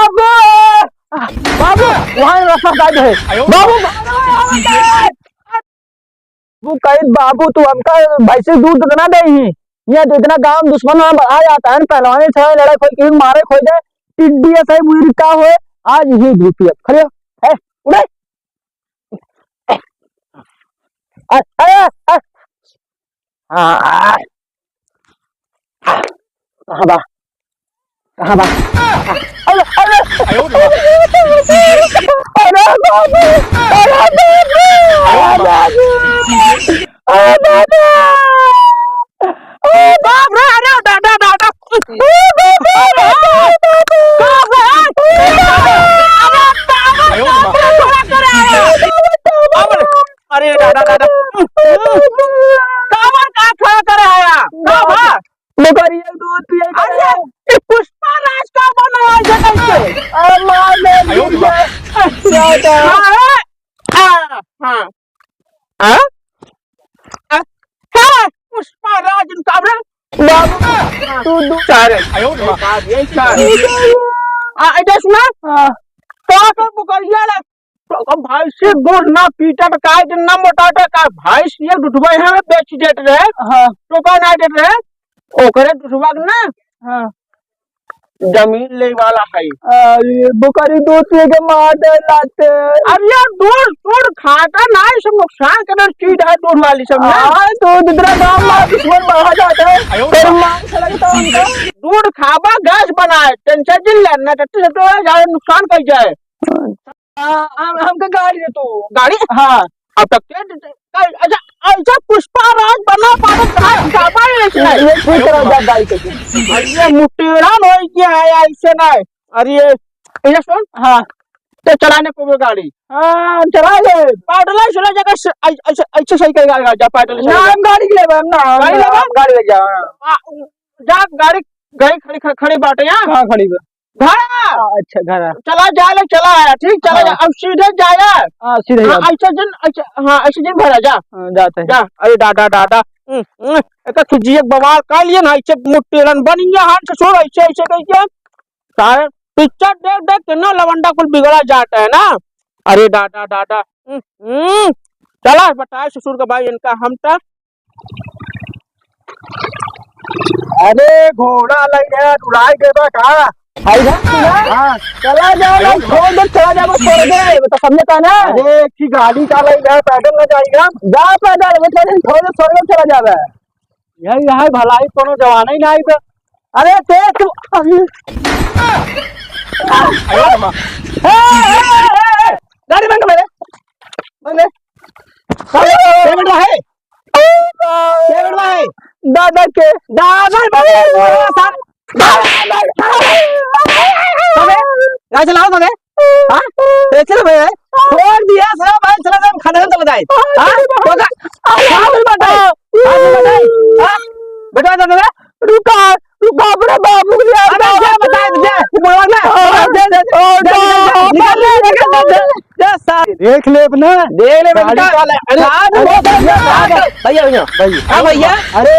बाबू बाबू वहाँ रास्ता गायब है। बाबू वो कहीं बाबू तू हमका भाई से दूर तो ना दे ही ये तो इतना गांव दुश्मन में आ जाता है पहलवानी से लड़ाई कोई किसी मारे खोई जाए टिड्डी ऐसा ही का हो आज ही धूपी खड़े है उड़े कहाँ बा कहाँ बा अरे अरे अरे बाबू अरे दादा बाप रे अरे दादा दादा अरे दादा दादा कावर का खड़ा करे आया कावा लेकर ये दूध पिए अरे ये पुष्पा राज का बना है कैसे अरे मार ले दादा हां हां पुष्पा राज कावरा बाबू तू दू चारे आयो बात ये चार ऐसा सुना तो पुकरिया ला तो भाई से दूर ना पीटा तो काय दिन ना मोटाटा का भाई से दुठवा है बेच देत रहे हां तो का ना देत रहे ओकरे दुठवा ना हां जमीन ले वाला है अरे बुकरी दूध पी के मार दे लाते अरे यार दूध दूध खाता ना सब नुकसान कर चीज है दूध वाली सब ना तो दूसरा गांव में दुश्मन बढ़ा जाता है फिर मांग लगता है उनका दूध खाबा गैस बनाए टेंशन जिन लेना तो ज्यादा नुकसान कर जाए हमका गाड़ी दे तू गाड़ी हाँ अब तक अच्छा ऐसा पुष्पा राज बना पाता खाबा ये गाड़ी के अरे मुटेरा नहीं किया है ऐसे नहीं अरे ये सुन हाँ तो चलाने को गाड़ी हाँ चला ले पैदल चला जगह ऐसे सही करेगा जा पैदल ना हम गाड़ी ले हम ना गाड़ी ले जा जा गाड़ी गाड़ी खड़ी खड़ी बाटे यहाँ कहाँ खड़ी है घर अच्छा घर चला जा ले चला आया ठीक चला जा अब सीधे जाया हाँ सीधे ऐसे दिन हाँ ऐसे दिन भरा जा जाते जा अरे दादा दादा एक खिजिए बवाल कर लिए ना ऐसे मुट्ठीरन बन गया हाथ से छोड़ ऐसे ऐसे कैसे सारे पिक्चर देख देख के ना लवंडा कुल बिगड़ा जाता है ना अरे दादा दादा चला बताए ससुर का भाई इनका हम तक अरे घोड़ा लगे उड़ाई देबा का हां चला जाओ छोड़ दे चला जा बस छोड़ दे तो समझता ना अरे की गाड़ी चला जा पैदल ना जाएगा जा पैदल वो थोड़े छोड़ चला जावे यही है भलाई कोनो जवान ही नहीं पे अरे ते तू अरे मां गाड़ी बंद मेरे बंद पेमेंट है दादा के दादा चलाओ तुम्हें हाँ चलो भैया छोड़ दिया सब भाई चला जाए खाना चला जाए बेटा दादा रुका रुका अपने बाबू के लिए देख ले अपना देख ले भैया भैया अरे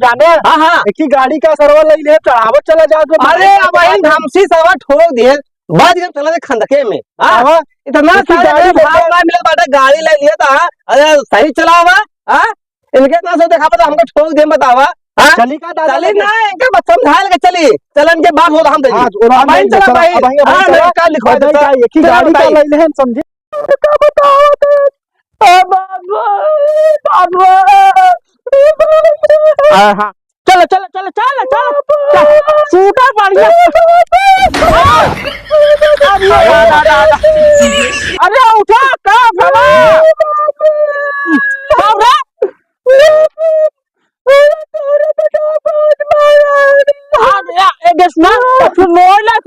जाने हाँ हाँ एक ही गाड़ी का सरवर ले ले चढ़ावत चला जाओ अरे अब हमसी सरवर ठोक दिए बाद में चला दे खंडके में हां इतना सारे भाग ना मिल बाटा गाड़ी ले लिया था अरे सही चलावा हां इनके इतना से देखा पता हमको ठोक दे बतावा चली का दादा चली ना इनका बच्चा समझा के चली चलन के बाप हो हम दे भाई चला भाई हां का लिखवा दे एक ही गाड़ी का ले ले हम समझे का बताओ बाबू बाबू हां चल चल चल चल चल सूटा बढ़िया अरे उठा का भला बाबू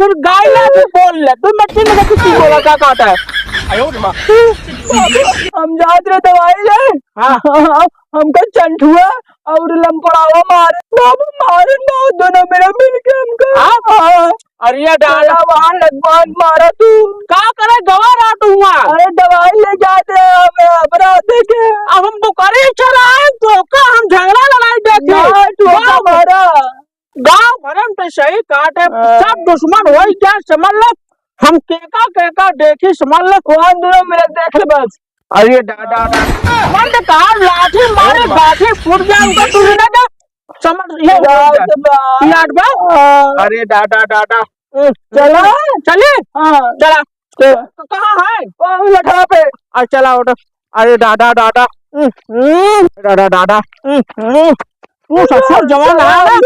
फिर गाय ला फिर बोल ले तुम मट्टी में कुछ बोला क्या कहता है हम जात रहे दवाई ले हमका चंठुआ और लंपड़ावा मारे बाबू मारे बहुत दोनों मेरा मिल के हमका अरे डाला वहां लगवान मारा तू क्या करे गवा रहा तू वहां अरे दवाई ले जाते हमें अपराध देखे अब हम बुखारी चलाए तो का हम झगड़ा लड़ाई देखे तू मारा गांव भरम तो सही काटे सब दुश्मन हो क्या समझ लो हम केका देखी समझ लो कौन दोनों मेरे देख ले बस अरे दादा मन तो कहा लाठी मारे गाठी फूट जाए उनका तुझे ना क्या समझ ये याद बा अरे दादा चला चले चला कहाँ है लठा पे अरे चला उठो अरे दादा दादा तू ससुर जवान आया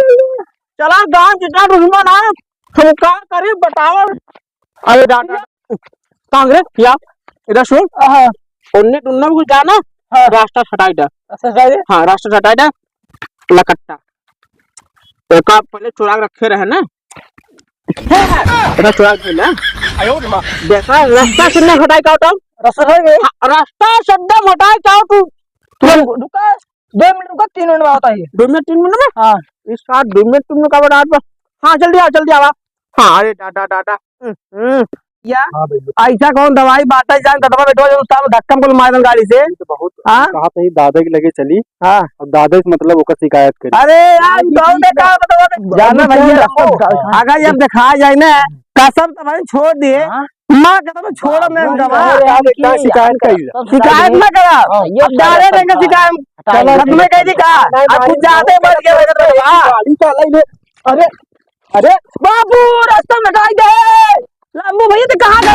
चला गांव जितना दुश्मन आए हम क्या करे बताओ अरे दादा कांग्रेस क्या इधर सुन उन्ने टुन्ना को जाना रास्ता छटाईटा हाँ रास्ता छटाईटा लकट्टा एक आप पहले चुरा रखे रहे ना चुरा ना देखा रास्ता सुनने हटाई का तो रास्ता सद्दम हटाई का तू रुका 2 मिनट रुका 3 मिनट में आता है 2 मिनट 3 मिनट में हाँ इस साथ 2 मिनट 3 मिनट का बड़ा हाँ जल्दी आवा हाँ अरे दादा या ऐसा कौन दवाई बात है जान दवा बैठो जो धक्का को मार गाड़ी से तो बहुत हाँ कहा तो दादा की लगे चली हाँ अब दादा की मतलब ओकर शिकायत करी अरे यार गांव में का मतलब जाना भैया अगर जब दिखाया जाए ना कसम तो भाई छोड़ दिए माँ कहता मैं छोड़ मैं दवा शिकायत ना करा अब डाले देंगे शिकायत में कह दी कहा कुछ ज्यादा बढ़ गया अरे अरे बाबू रास्ता में हटाई दे लंबू भैया तो कहाँ गए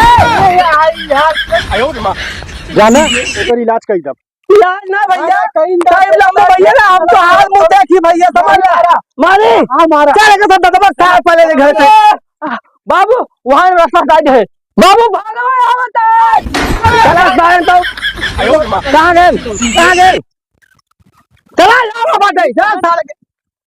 जाना एक इलाज कर दब इलाज ना भैया कहीं लंबू भैया ना हम तो हाल मुंह देखी भैया समझ मारे हाँ मारा चल के सब दबा साफ पहले घर से बाबू वहाँ रास्ता हटाई दे बाबू भागो चला बाहर तो कहाँ गए चला लाओ बात है चल साले